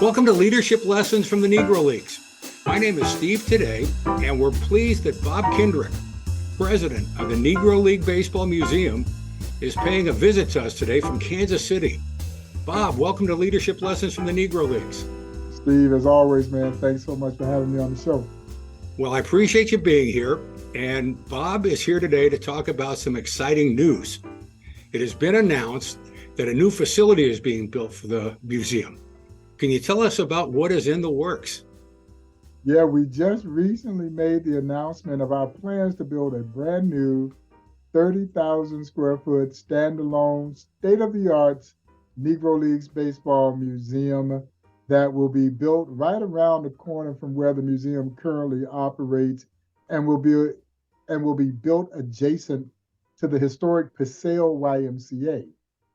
Welcome to Leadership Lessons from the Negro Leagues. My name is Steve Taddei, and we're pleased that Bob Kendrick, president of the Negro League Baseball Museum, is paying a visit to us today from Kansas City. Bob, welcome to Leadership Lessons from the Negro Leagues. Steve, as always, man, thanks so much for having me on the show. Well, I appreciate you being here, and Bob is here today to talk about some exciting news. It has been announced that a new facility is being built for the museum. Can you tell us about what is in the works? Yeah, we just recently made the announcement of our plans to build a brand new 30,000 square foot standalone state-of-the-art Negro Leagues Baseball Museum that will be built right around the corner from where the museum currently operates and will be built adjacent to the historic Paseo YMCA.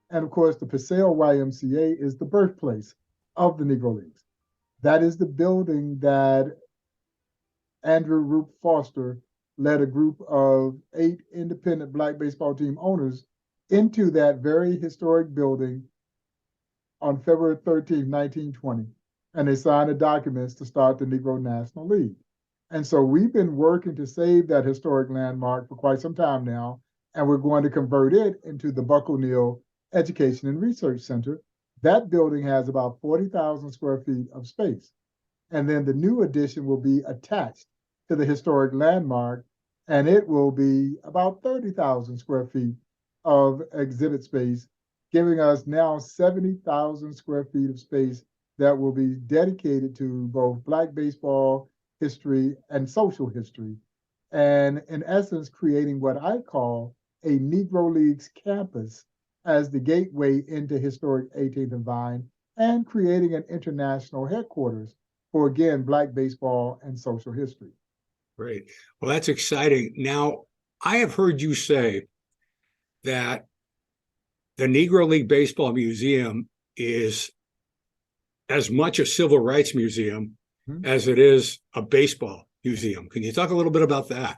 And of course, the Paseo YMCA is the birthplace of the Negro Leagues. That is the building that Andrew Roop Foster led a group of 8 independent Black baseball team owners into that very historic building on February 13, 1920. And they signed the documents to start the Negro National League. And so we've been working to save that historic landmark for quite some time now, and we're going to convert it into the Buck O'Neill Education and Research Center. That building has about 40,000 square feet of space. And then the new addition will be attached to the historic landmark, and it will be about 30,000 square feet of exhibit space, giving us now 70,000 square feet of space that will be dedicated to both Black baseball history and social history. And in essence, creating what I call a Negro Leagues campus as the gateway into historic 18th and Vine, and creating an international headquarters for, again, Black baseball and social history. Great. Well, that's exciting. Now, I have heard you say that the Negro League Baseball Museum is as much a civil rights museum as it is a baseball museum. Can you talk a little bit about that?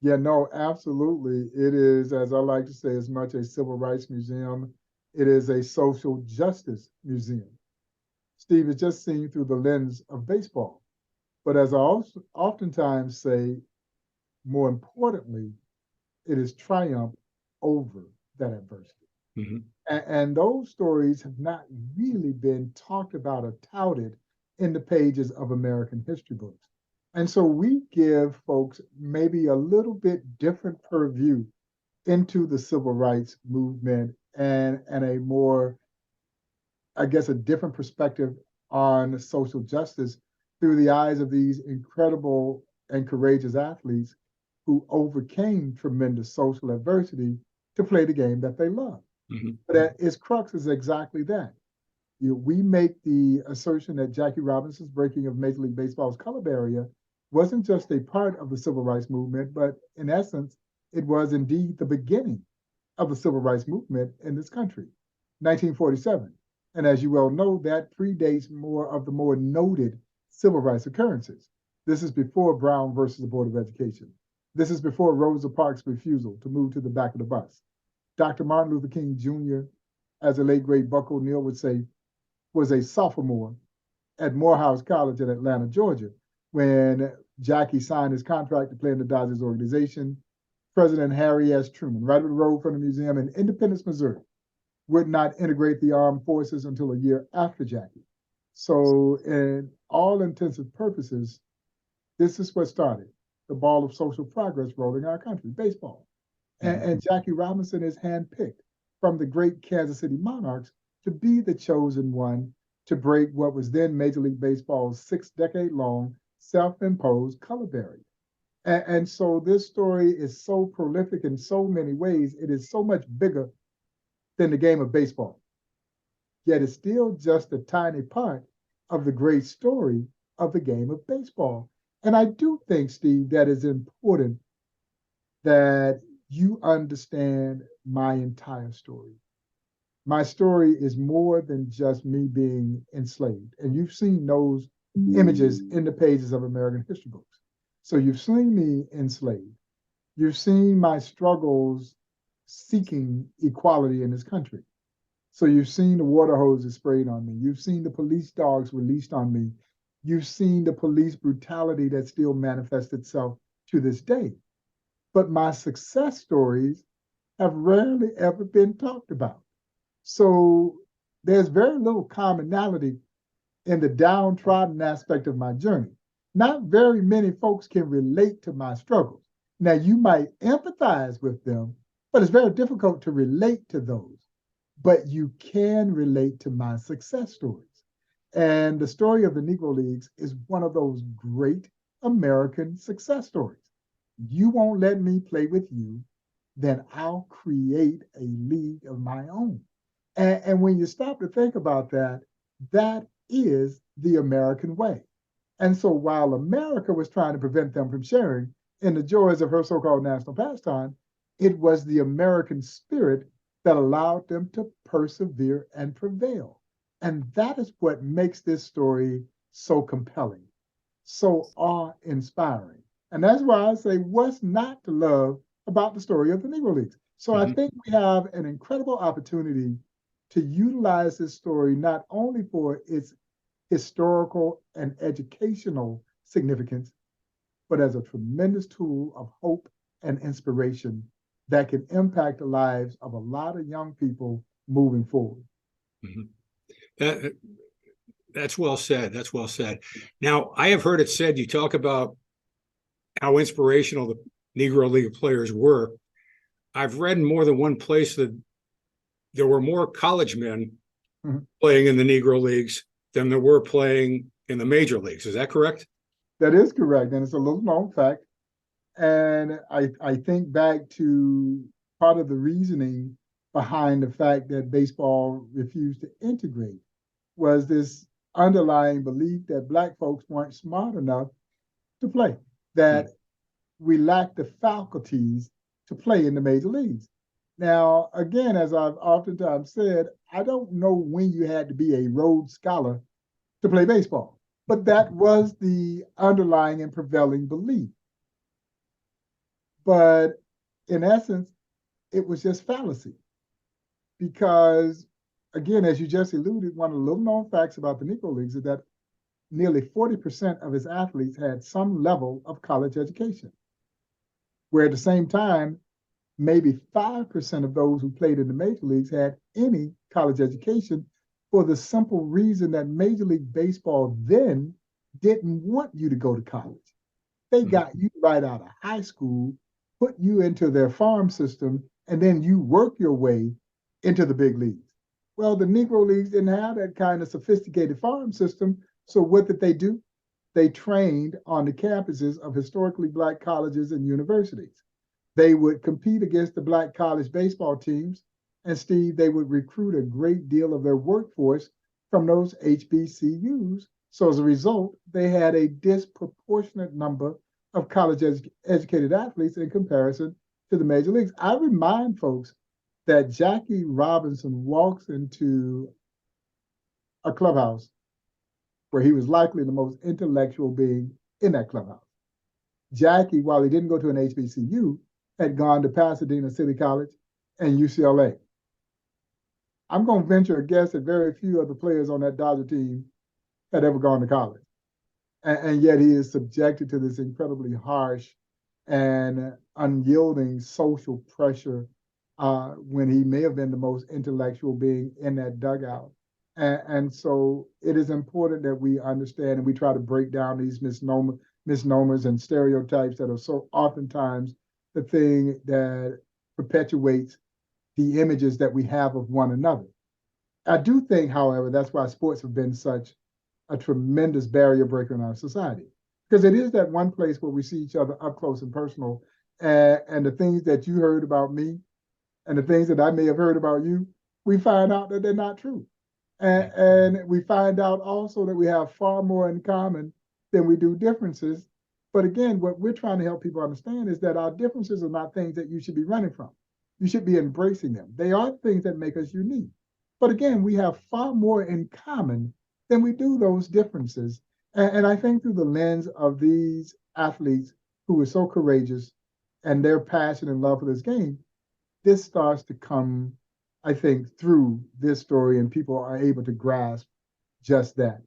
Yeah, no, absolutely. It is, as I like to say, as much a civil rights museum. It is a social justice museum. Steve, is just seen through the lens of baseball. But as I also oftentimes say, more importantly, it is triumph over that adversity. Mm-hmm. And those stories have not really been talked about or touted in the pages of American history books. And so we give folks maybe a little bit different purview into the civil rights movement and a more, I guess, a different perspective on social justice through the eyes of these incredible and courageous athletes who overcame tremendous social adversity to play the game that they love. Mm-hmm. But at its crux is exactly that. We make the assertion that Jackie Robinson's breaking of Major League Baseball's color barrier wasn't just a part of the civil rights movement, but in essence, it was indeed the beginning of the civil rights movement in this country, 1947. And as you well know, that predates more of the more noted civil rights occurrences. This is before Brown versus the Board of Education. This is before Rosa Parks' refusal to move to the back of the bus. Dr. Martin Luther King Jr., as the late great Buck O'Neill would say, was a sophomore at Morehouse College in Atlanta, Georgia, when Jackie signed his contract to play in the Dodgers organization. President Harry S. Truman, right up the road from the museum in Independence, Missouri, would not integrate the armed forces until a year after Jackie. So in all intents and purposes, this is what started the ball of social progress rolling our country, baseball. And Jackie Robinson is handpicked from the great Kansas City Monarchs to be the chosen one to break what was then Major League Baseball's 6-decade-long self-imposed color barrier. And so this story is so prolific in so many ways. It is so much bigger than the game of baseball. Yet it's still just a tiny part of the great story of the game of baseball. And I do think, Steve, that it's important that you understand my entire story. My story is more than just me being enslaved. And you've seen those images in the pages of American history books. So you've seen me enslaved. You've seen my struggles seeking equality in this country. So you've seen the water hoses sprayed on me. You've seen the police dogs released on me. You've seen the police brutality that still manifests itself to this day. But my success stories have rarely ever been talked about. So there's very little commonality in the downtrodden aspect of my journey. Not very many folks can relate to my struggles. Now, you might empathize with them, but it's very difficult to relate to those. But you can relate to my success stories. And the story of the Negro Leagues is one of those great American success stories. You won't let me play with you, then I'll create a league of my own. And when you stop to think about that, that is the American way. And so while America was trying to prevent them from sharing in the joys of her so-called national pastime, it was the American spirit that allowed them to persevere and prevail. And that is what makes this story so compelling, so awe-inspiring. And that's why I say, what's not to love about the story of the Negro Leagues? So I think we have an incredible opportunity to utilize this story not only for its historical and educational significance, but as a tremendous tool of hope and inspiration that can impact the lives of a lot of young people moving forward. Mm-hmm. That's well said. That's well said. Now, I have heard it said, you talk about how inspirational the Negro League players were. I've read in more than one place that there were more college men playing in the Negro Leagues than there were playing in the major leagues. Is that correct? That is correct. And it's a little known fact. And I think back to part of the reasoning behind the fact that baseball refused to integrate was this underlying belief that Black folks weren't smart enough to play, that we lacked the faculties to play in the major leagues. Now, again, as I've oftentimes said, I don't know when you had to be a Rhodes Scholar to play baseball, but that was the underlying and prevailing belief. But in essence, it was just fallacy. Because, again, as you just alluded, one of the little known facts about the Negro Leagues is that nearly 40% of his athletes had some level of college education, where at the same time, maybe 5% of those who played in the major leagues had any college education, for the simple reason that Major League Baseball then didn't want you to go to college. They got you right out of high school, put you into their farm system, and then you work your way into the big leagues. Well, the Negro Leagues didn't have that kind of sophisticated farm system. So what did they do? They trained on the campuses of historically Black colleges and universities. They would compete against the Black college baseball teams. And Steve, they would recruit a great deal of their workforce from those HBCUs. So as a result, they had a disproportionate number of college educated athletes in comparison to the major leagues. I remind folks that Jackie Robinson walks into a clubhouse where he was likely the most intellectual being in that clubhouse. Jackie, while he didn't go to an HBCU, had gone to Pasadena City College and UCLA. I'm going to venture a guess that very few of the players on that Dodger team had ever gone to college. And yet he is subjected to this incredibly harsh and unyielding social pressure when he may have been the most intellectual being in that dugout. And so it is important that we understand and we try to break down these misnomers and stereotypes that are so oftentimes the thing that perpetuates the images that we have of one another. I do think, however, that's why sports have been such a tremendous barrier breaker in our society, because it is that one place where we see each other up close and personal, and the things that you heard about me and the things that I may have heard about you, we find out that they're not true. And we find out also that we have far more in common than we do differences. But again, what we're trying to help people understand is that our differences are not things that you should be running from. You should be embracing them. They are things that make us unique. But again, we have far more in common than we do those differences. And I think through the lens of these athletes who are so courageous and their passion and love for this game, this starts to come I think, through this story, and people are able to grasp just that.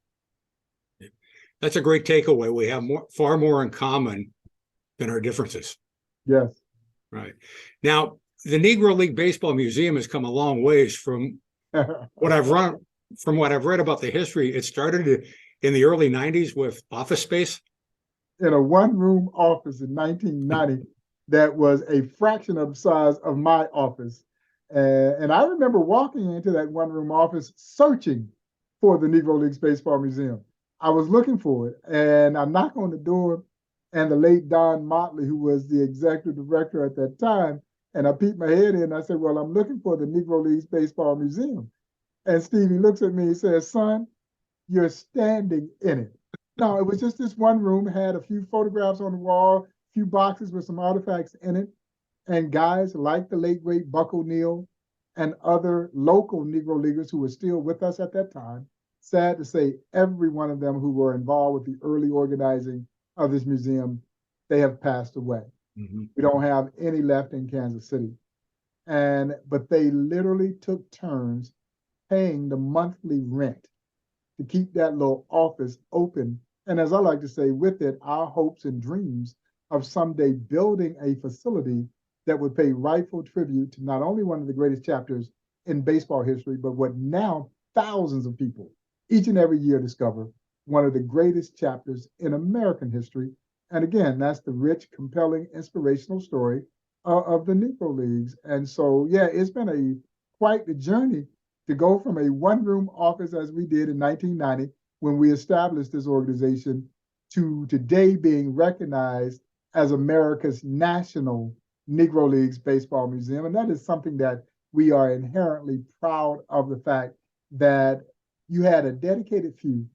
That's a great takeaway. We have far more in common than our differences. Yes. Right. Now, the Negro League Baseball Museum has come a long ways from what I've read about the history. It started in the early 90s with office space. In a one-room office in 1990 that was a fraction of the size of my office. And I remember walking into that one-room office searching for the Negro Leagues Baseball Museum. I was looking for it, and I knocked on the door, and the late Don Motley, who was the executive director at that time, and I peeked my head in, and I said, well, I'm looking for the Negro Leagues Baseball Museum. And Stevie looks at me and says, son, you're standing in it. No, it was just this one room, had a few photographs on the wall, a few boxes with some artifacts in it. And guys like the late, great Buck O'Neill and other local Negro Leaguers who were still with us at that time, sad to say, every one of them who were involved with the early organizing of this museum, they have passed away. Mm-hmm. We don't have any left in Kansas City. But they literally took turns paying the monthly rent to keep that little office open. And as I like to say, with it, our hopes and dreams of someday building a facility that would pay rightful tribute to not only one of the greatest chapters in baseball history, but what now thousands of people each and every year discover one of the greatest chapters in American history. And again, that's the rich, compelling, inspirational story of the Negro Leagues. And so, yeah, it's been quite the journey to go from a one-room office as we did in 1990 when we established this organization to today being recognized as America's national Negro Leagues Baseball Museum. And that is something that we are inherently proud of, the fact that you had a dedicated few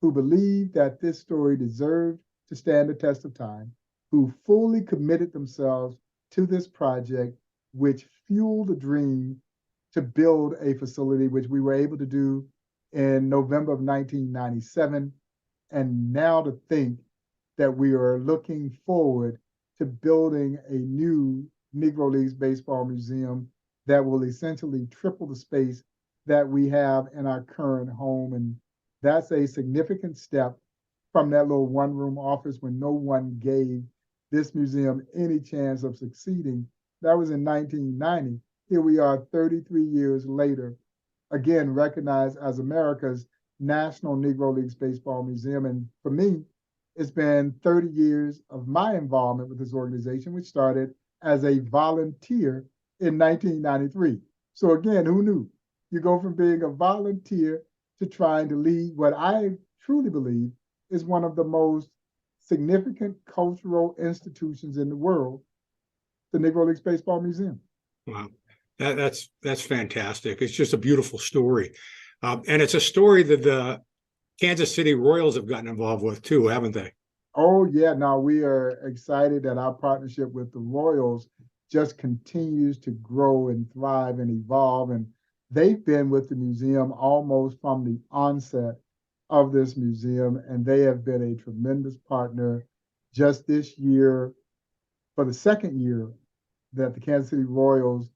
who believed that this story deserved to stand the test of time, who fully committed themselves to this project, which fueled the dream to build a facility, which we were able to do in November of 1997. And now to think that we are looking forward to building a new Negro Leagues Baseball Museum that will essentially triple the space that we have in our current home. And that's a significant step from that little one-room office when no one gave this museum any chance of succeeding. That was in 1990. Here we are 33 years later, again, recognized as America's National Negro Leagues Baseball Museum. And for me, it's been 30 years of my involvement with this organization, which started as a volunteer in 1993. So again, who knew? You go from being a volunteer to trying to lead what I truly believe is one of the most significant cultural institutions in the world, the Negro Leagues Baseball Museum. Wow. That's fantastic. It's just a beautiful story. And it's a story that the Kansas City Royals have gotten involved with too, haven't they? Oh, yeah. Now, we are excited that our partnership with the Royals just continues to grow and thrive and evolve. And they've been with the museum almost from the onset of this museum, and they have been a tremendous partner. Just this year, for the second year, that the Kansas City Royals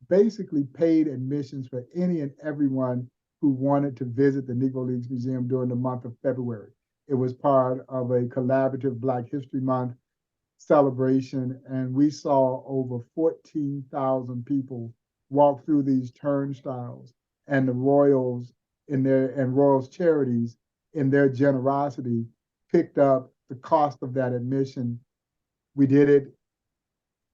basically paid admissions for any and everyone who wanted to visit the Negro Leagues Museum during the month of February. It was part of a collaborative Black History Month celebration, and we saw over 14,000 people walk through these turnstiles, and the Royals and Royals Charities, in their generosity, picked up the cost of that admission. We did it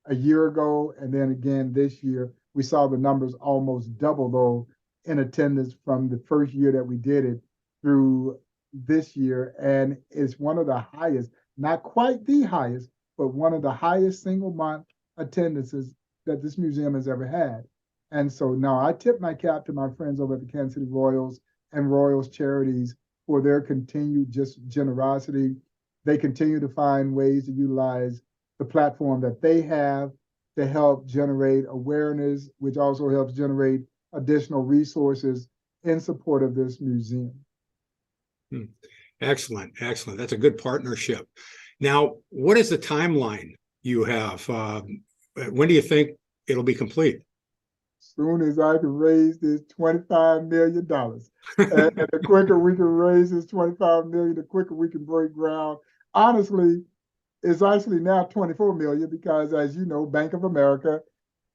a year ago, and then again this year. We saw the numbers almost double, though, in attendance from the first year that we did it through this year. And it's one of the highest, not quite the highest, but one of the highest single month attendances that this museum has ever had. And so now I tip my cap to my friends over at the Kansas City Royals and Royals Charities for their continued generosity. They continue to find ways to utilize the platform that they have to help generate awareness, which also helps generate additional resources in support of this museum. Excellent, excellent. That's a good partnership. Now, what is the timeline you have? When do you think it'll be complete? soon as I can raise this $25 million. And the quicker we can raise this 25 million, the quicker we can break ground. Honestly, it's actually now 24 million because, as you know, Bank of America,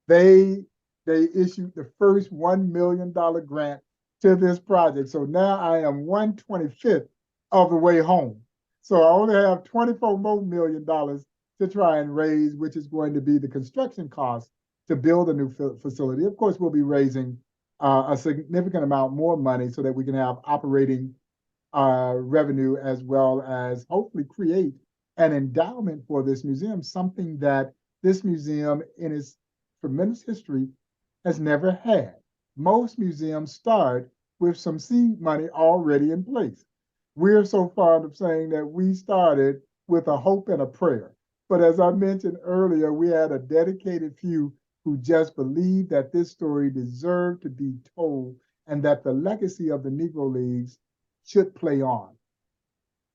they they issued the first $1 million grant to this project. So now I am 1/25th of the way home. So I only have $24 more million to try and raise, which is going to be the construction cost to build a new facility. Of course, we'll be raising a significant amount more money so that we can have operating revenue as well as hopefully create an endowment for this museum, something that this museum in its tremendous history has never had. Most museums start with some seed money already in place. We're so fond of saying that we started with a hope and a prayer. But as I mentioned earlier, we had a dedicated few who just believed that this story deserved to be told and that the legacy of the Negro Leagues should play on.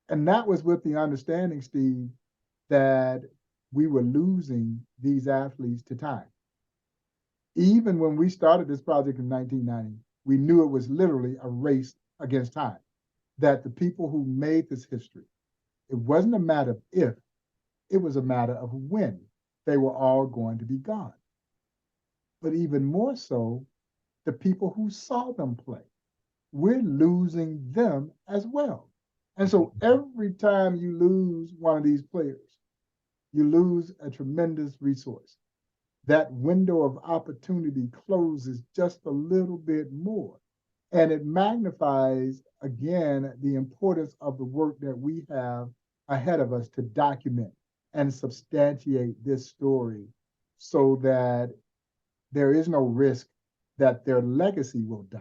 And that was with the understanding, Steve, that we were losing these athletes to time. Even when we started this project in 1990, we knew it was literally a race against time, that the people who made this history, it wasn't a matter of if, it was a matter of when they were all going to be gone. But even more so, the people who saw them play, we're losing them as well. And so every time you lose one of these players, you lose a tremendous resource. That window of opportunity closes just a little bit more. And it magnifies, again, the importance of the work that we have ahead of us to document and substantiate this story so that there is no risk that their legacy will die.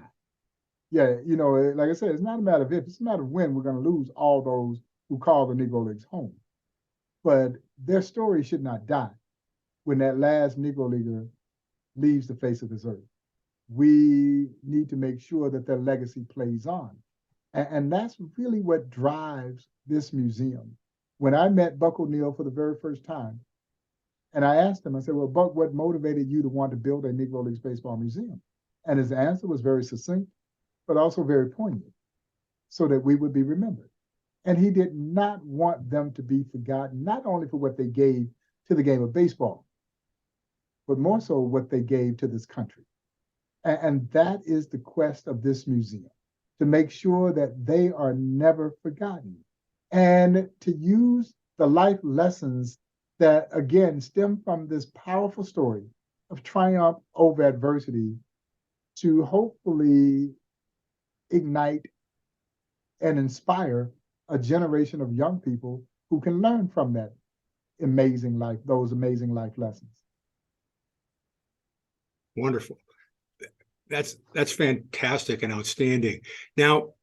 Yeah, you know, like I said, it's not a matter of if, it's a matter of when we're going to lose all those who call the Negro Leagues home. But their story should not die when that last Negro Leaguer leaves the face of this earth. We need to make sure that their legacy plays on. And that's really what drives this museum. When I met Buck O'Neill for the very first time, and I asked him, I said, well, Buck, what motivated you to want to build a Negro Leagues baseball museum? And his answer was very succinct, but also very poignant, so that we would be remembered. And he did not want them to be forgotten, not only for what they gave to the game of baseball, but more so what they gave to this country. And that is the quest of this museum, to make sure that they are never forgotten and to use the life lessons that, again, stem from this powerful story of triumph over adversity to hopefully ignite and inspire a generation of young people who can learn from that amazing life, those amazing life lessons. Wonderful. That's fantastic and outstanding. Now,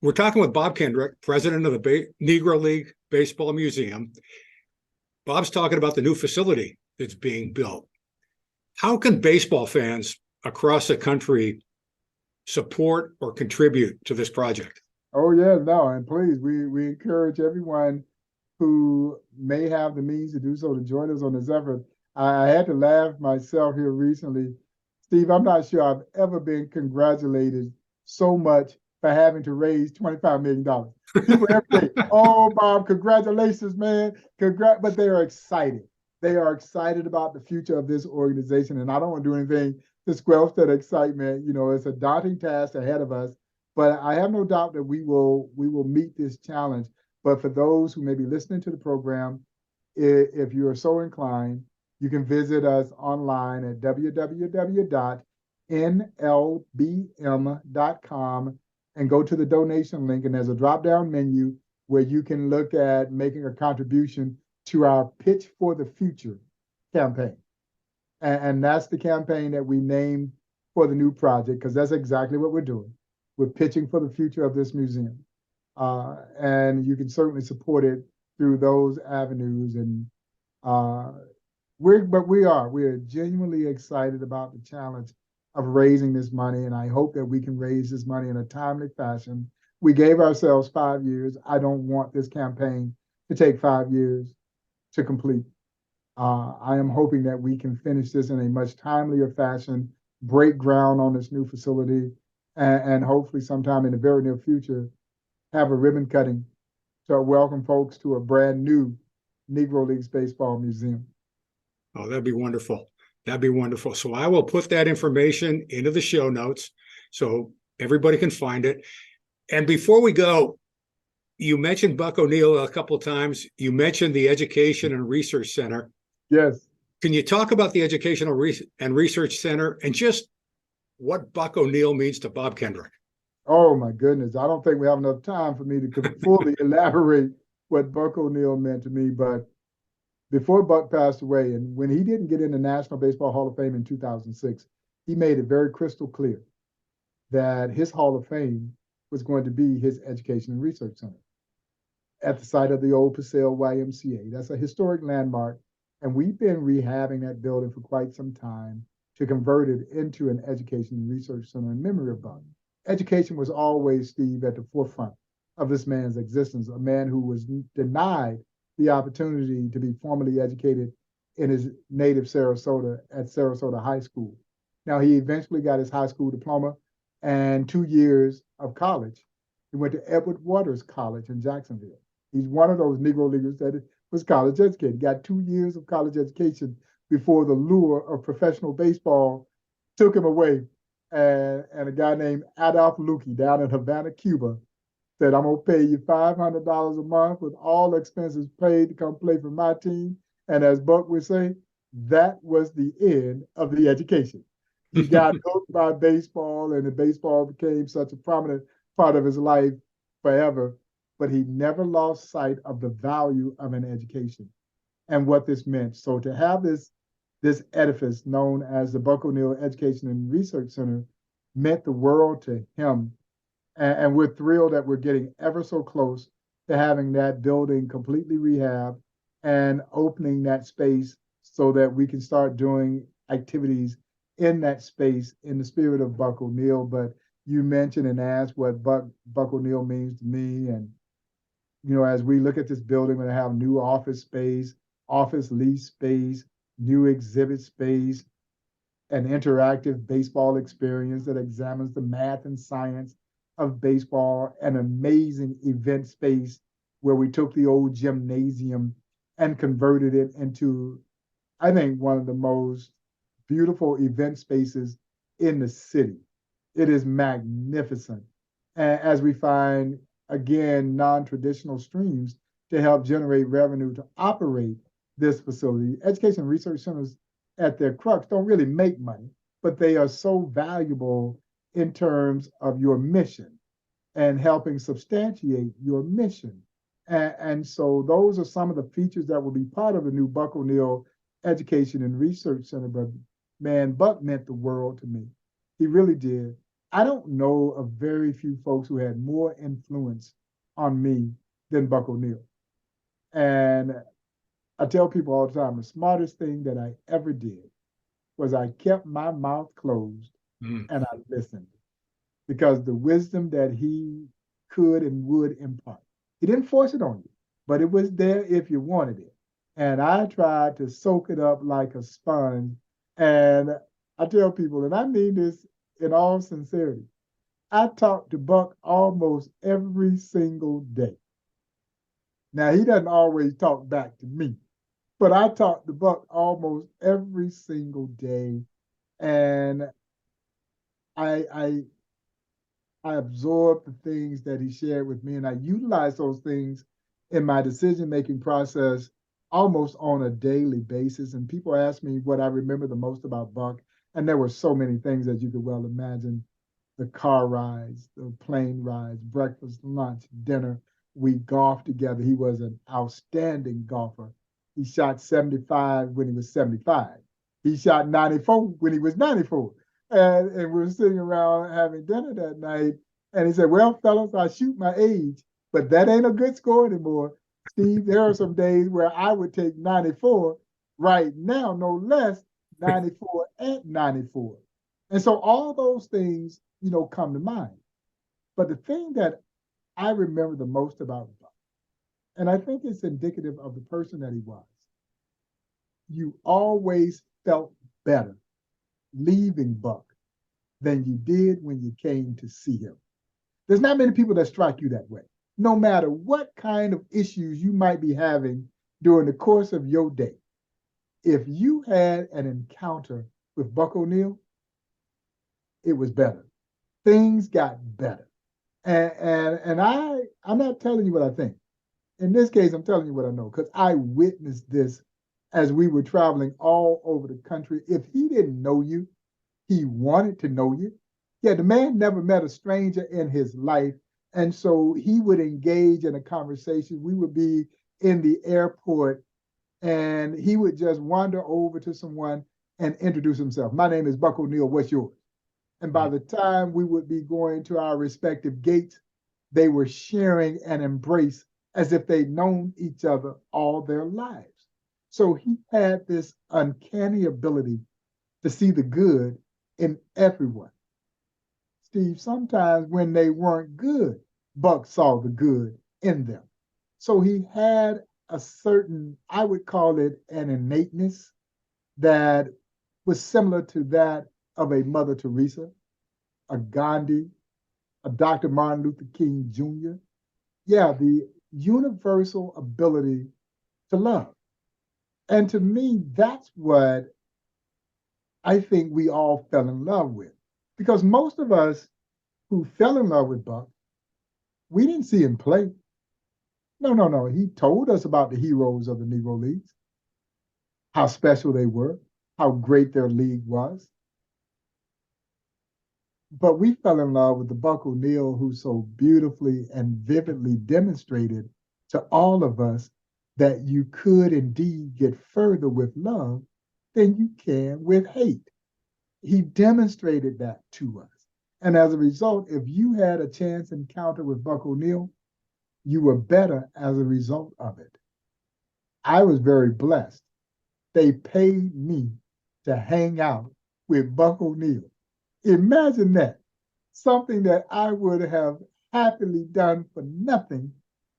we're talking with Bob Kendrick, president of the Negro League Baseball Museum. Bob's talking about the new facility that's being built. How can baseball fans across the country support or contribute to this project? Oh, yeah, no, and please, we encourage everyone who may have the means to do so to join us on this effort. I had to laugh myself here recently. Steve, I'm not sure I've ever been congratulated so much for having to raise $25 million. People every day, oh, Bob, congratulations, man. But they are excited. They are excited about the future of this organization. And I don't want to do anything to squelch that excitement. You know, it's a daunting task ahead of us, but I have no doubt that we will meet this challenge. But for those who may be listening to the program, if you are so inclined, you can visit us online at www.nlbm.com and go to the donation link. And there's a drop-down menu where you can look at making a contribution to our Pitch for the Future campaign. And that's the campaign that we named for the new project, because that's exactly what we're doing. We're pitching for the future of this museum. And you can certainly support it through those avenues. And we are genuinely excited about the challenge of raising this money. And I hope that we can raise this money in a timely fashion. We gave ourselves 5 years. I don't want this campaign to take 5 years to complete. I am hoping that we can finish this in a much timelier fashion break ground on this new facility, and hopefully sometime in the very near future, have a ribbon cutting to welcome folks to a brand new Negro Leagues Baseball Museum. Oh, that'd be wonderful. That'd be wonderful. So I will put that information into the show notes so everybody can find it. And before we go, you mentioned Buck O'Neil a couple of times. You mentioned the Education and Research Center. Yes. Can you talk about the Educational and Research Center and just what Buck O'Neil means to Bob Kendrick? Oh my goodness. I don't think we have enough time for me to fully elaborate what Buck O'Neil meant to me. But before Buck passed away, and when he didn't get in the National Baseball Hall of Fame in 2006, he made it very crystal clear that his Hall of Fame was going to be his Education and Research Center at the site of the old Paseo YMCA. That's a historic landmark. And we've been rehabbing that building for quite some time to convert it into an education and research center in memory of Buck. Education was always, Steve, at the forefront of this man's existence, a man who was denied the opportunity to be formally educated in his native Sarasota at Sarasota High School. Now, he eventually got his high school diploma and 2 years of college. He went to Edward Waters College in Jacksonville. He's one of those Negro Leaguers that was college educated, got 2 years of college education before the lure of professional baseball took him away. And a guy named Adolph Lukey down in Havana, Cuba, said, I'm going to pay you $500 a month with all expenses paid to come play for my team. And as Buck would say, that was the end of the education. He got hooked by baseball, and the baseball became such a prominent part of his life forever. But he never lost sight of the value of an education and what this meant. So to have this edifice known as the Buck O'Neil Education and Research Center meant the world to him. And we're thrilled that we're getting ever so close to having that building completely rehabbed and opening that space so that we can start doing activities in that space in the spirit of Buck O'Neil. But you mentioned and asked what Buck O'Neil means to me. And, as we look at this building, we're going to have new office space, office lease space, new exhibit space, an interactive baseball experience that examines the math and science of baseball, an amazing event space where we took the old gymnasium and converted it into, I think, one of the most beautiful event spaces in the city. It is magnificent. As we find, again, non-traditional streams to help generate revenue to operate this facility. Education research centers at their crux don't really make money, but they are so valuable in terms of your mission and helping substantiate your mission. And so those are some of the features that will be part of the new Buck O'Neil Education and Research Center. But man, Buck meant the world to me. He really did. I don't know of very few folks who had more influence on me than Buck O'Neil. And I tell people all the time, the smartest thing that I ever did was I kept my mouth closed and I listened, because the wisdom that he could and would impart, he didn't force it on you, but it was there if you wanted it. And I tried to soak it up like a sponge. And I tell people, and I mean this in all sincerity, I talk to Buck almost every single day. Now, he doesn't always talk back to me, but I talk to Buck almost every single day. And I absorb the things that he shared with me, and I utilize those things in my decision-making process almost on a daily basis. And people ask me what I remember the most about Buck, and there were so many things that you could well imagine: the car rides, the plane rides, breakfast, lunch, dinner. We golfed together. He was an outstanding golfer. He shot 75 when he was 75. He shot 94 when he was 94. And we were sitting around having dinner that night. And he said, well, fellas, I shoot my age, but that ain't a good score anymore. Steve, there are some days where I would take 94 right now, no less, 94 at 94. And so all those things, come to mind. But the thing that I remember the most about Buck, and I think it's indicative of the person that he was, you always felt better leaving Buck than you did when you came to see him. There's not many people that strike you that way. No matter what kind of issues you might be having during the course of your day, if you had an encounter with Buck O'Neil, it was better. Things got better. I'm not telling you what I think. In this case, I'm telling you what I know because I witnessed this as we were traveling all over the country. If he didn't know you, he wanted to know you. Yeah, the man never met a stranger in his life. And so he would engage in a conversation. We would be in the airport and he would just wander over to someone and introduce himself. My name is Buck O'Neil. What's yours? And by the time we would be going to our respective gates, they were sharing an embrace as if they'd known each other all their lives. So he had this uncanny ability to see the good in everyone. Steve, sometimes when they weren't good, Buck saw the good in them. So he had a certain, I would call it an innateness that was similar to that of a Mother Teresa, a Gandhi, a Dr. Martin Luther King Jr. Yeah, the universal ability to love. And to me, that's what I think we all fell in love with. Because most of us who fell in love with Buck, we didn't see him play. No, no, no. He told us about the heroes of the Negro Leagues, how special they were, how great their league was. But we fell in love with the Buck O'Neil who so beautifully and vividly demonstrated to all of us that you could indeed get further with love than you can with hate. He demonstrated that to us. And as a result, if you had a chance encounter with Buck O'Neil, you were better as a result of it. I was very blessed. They paid me to hang out with Buck O'Neil. Imagine that. Something that I would have happily done for nothing.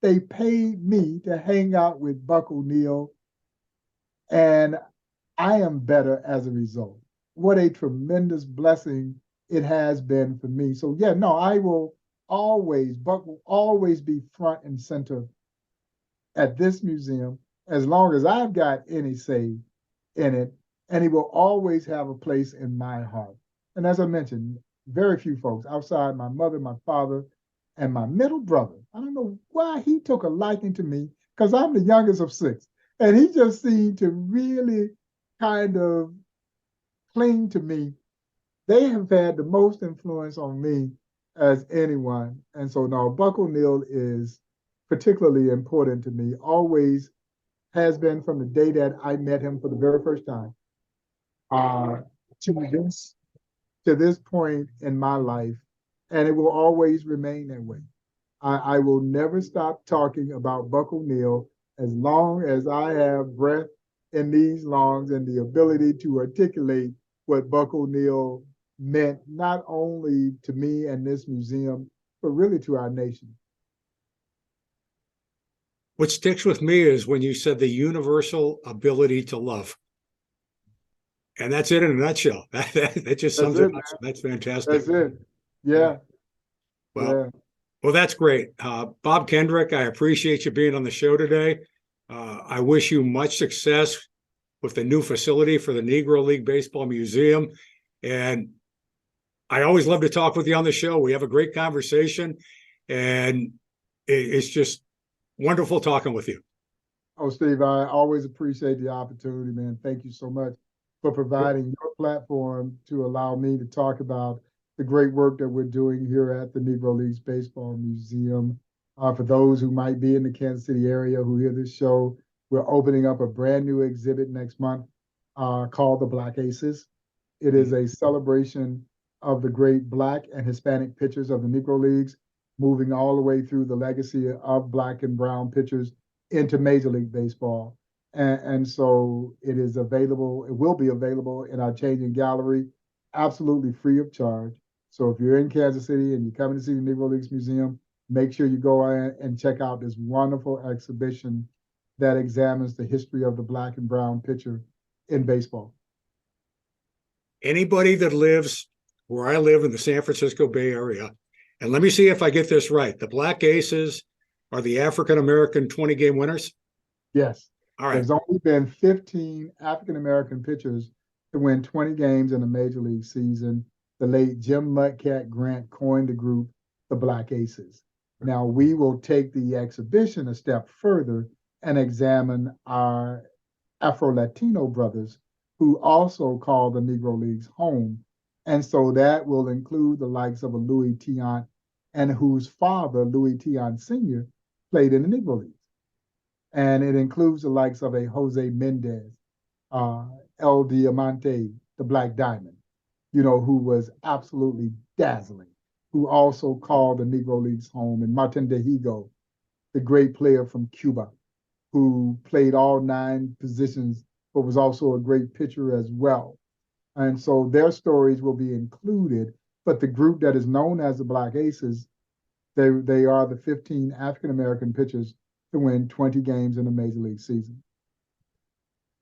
They paid me to hang out with Buck O'Neil, and I am better as a result. What a tremendous blessing it has been for me. So, yeah, no, I will always, Buck will always be front and center at this museum as long as I've got any say in it, and he will always have a place in my heart. And as I mentioned, very few folks outside my mother, my father, and my middle brother. I don't know why he took a liking to me because I'm the youngest of six. And he just seemed to really kind of cling to me. They have had the most influence on me as anyone. And so now Buck O'Neil is particularly important to me, always has been from the day that I met him for the very first time uh, to this to this point in my life, and it will always remain that way. I will never stop talking about Buck O'Neil as long as I have breath in these lungs and the ability to articulate what Buck O'Neil meant not only to me and this museum, but really to our nation. What sticks with me is when you said the universal ability to love. And that's it in a nutshell. That just That's sums it it, up. man. So that's fantastic. That's it. Yeah. Yeah. Well, Yeah. well, that's great. Bob Kendrick, I appreciate you being on the show today. I wish you much success with the new facility for the Negro League Baseball Museum. And I always love to talk with you on the show. We have a great conversation, and it's just wonderful talking with you. Oh, Steve, I always appreciate the opportunity, man. Thank you so much for providing your platform to allow me to talk about the great work that we're doing here at the Negro Leagues Baseball Museum. For those who might be in the Kansas City area who hear this show, we're opening up a brand new exhibit next month called the Black Aces. It is a celebration of the great Black and Hispanic pitchers of the Negro Leagues, moving all the way through the legacy of Black and brown pitchers into Major League Baseball. And so it is available, it will be available in our changing gallery, absolutely free of charge. So if you're in Kansas City and you're coming to see the Negro Leagues Museum, make sure you go in and check out this wonderful exhibition that examines the history of the Black and brown pitcher in baseball. Anybody that lives where I live in the San Francisco Bay Area, and let me see if I get this right. The Black Aces are the African-American 20-game winners? Yes. All right. There's only been 15 African-American pitchers to win 20 games in a major league season. The late Jim Mudcat Grant coined the group the Black Aces. Now, we will take the exhibition a step further and examine our Afro-Latino brothers who also call the Negro Leagues home. And so that will include the likes of a Louis Tiant and whose father, Louis Tiant Sr., played in the Negro Leagues. And it includes the likes of a Jose Mendez, El Diamante, the Black Diamond, who was absolutely dazzling, who also called the Negro Leagues home, and Martin Dehigo, the great player from Cuba, who played all 9 positions, but was also a great pitcher as well. And so their stories will be included, but the group that is known as the Black Aces, they are the 15 African-American pitchers to win 20 games in a major league season.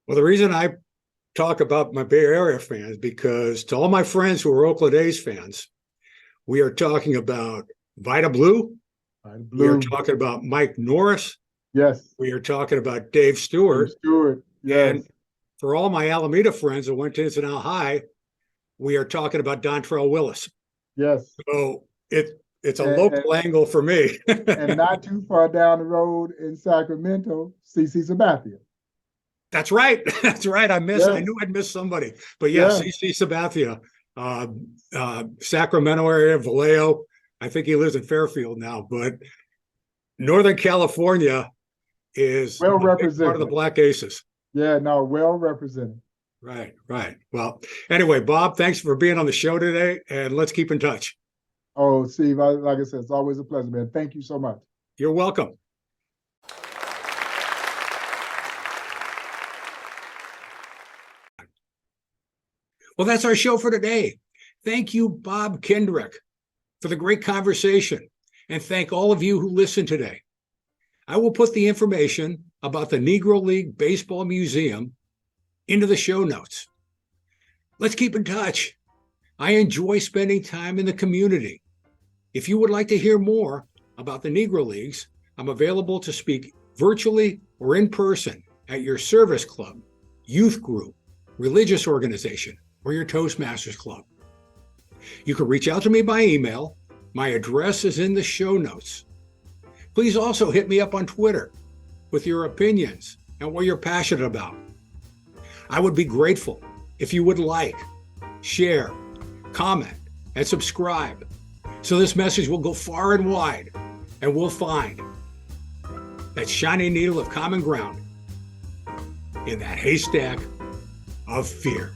Well, the reason I talk about my Bay Area fans, because to all my friends who are Oakland A's fans, we are talking about Vida Blue. We are talking about Mike Norris. Yes. We are talking about Dave Stewart. Yes. And for all my Alameda friends that went to Ensenada High, we are talking about Dontrell Willis. Yes. So it's a local angle for me. And not too far down the road in Sacramento, CC Sabathia. That's right. That's right. I knew I'd miss somebody. But yeah, CC Sabathia, Sacramento area, Vallejo. I think he lives in Fairfield now, but Northern California is well represented. Part of the Black Aces. Yeah, no, well represented. Right. Well, anyway, Bob, thanks for being on the show today, and let's keep in touch. Oh, Steve, like I said, it's always a pleasure, man. Thank you so much. You're welcome. Well, that's our show for today. Thank you, Bob Kendrick, for the great conversation, and thank all of you who listened today. I will put the information about the Negro League Baseball Museum into the show notes. Let's keep in touch. I enjoy spending time in the community. If you would like to hear more about the Negro Leagues, I'm available to speak virtually or in person at your service club, youth group, religious organization, or your Toastmasters club. You can reach out to me by email. My address is in the show notes. Please also hit me up on Twitter with your opinions and what you're passionate about. I would be grateful if you would like, share, comment, and subscribe, so this message will go far and wide, and we'll find that shining needle of common ground in that haystack of fear.